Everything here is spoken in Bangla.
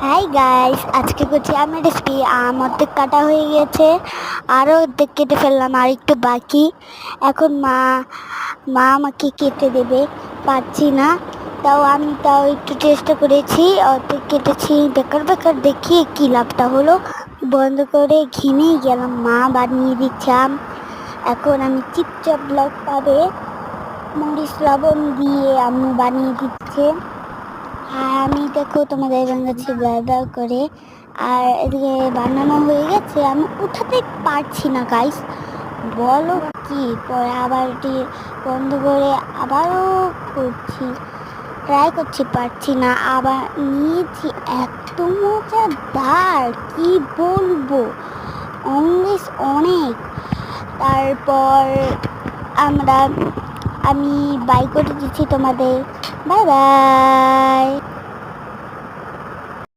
হাই গাইস, আজকে করছি আমি রেসিপি। অর্ধেক কাটা হয়ে গেছে, আরও অর্ধেক কেটে ফেললাম, আর একটু বাকি। এখন মা মা আমাকে কেটে দেবে, পারছি না। তাও একটু চেষ্টা করেছি, অর্ধেক কেটেছি। বেকার বেকার দেখি কী লাভটা হলো, বন্ধ করে ঘেমেই গেলাম। মা বানিয়ে দিচ্ছিলাম। এখন আমি চিপচাপ ব্লগ পাবে, মরিচ লবণ দিয়ে আম্মু বানিয়ে দিচ্ছে। আর আমি দেখো তোমাদের বানাচ্ছি ব্লার করে। আর এদিকে বানানো হয়ে গেছে, আমি উঠাতে পারছি না গাইস, বলো কি। পরে আবার এটি বন্ধ করে আবারও করছি, ট্রাই করছি, পারছি না। আবার নিয়েছি, এত মজাদার কি বলবো, অমৃত অনেক। তারপর আমি বাই করে দিচ্ছি তোমাদের। Bye bye.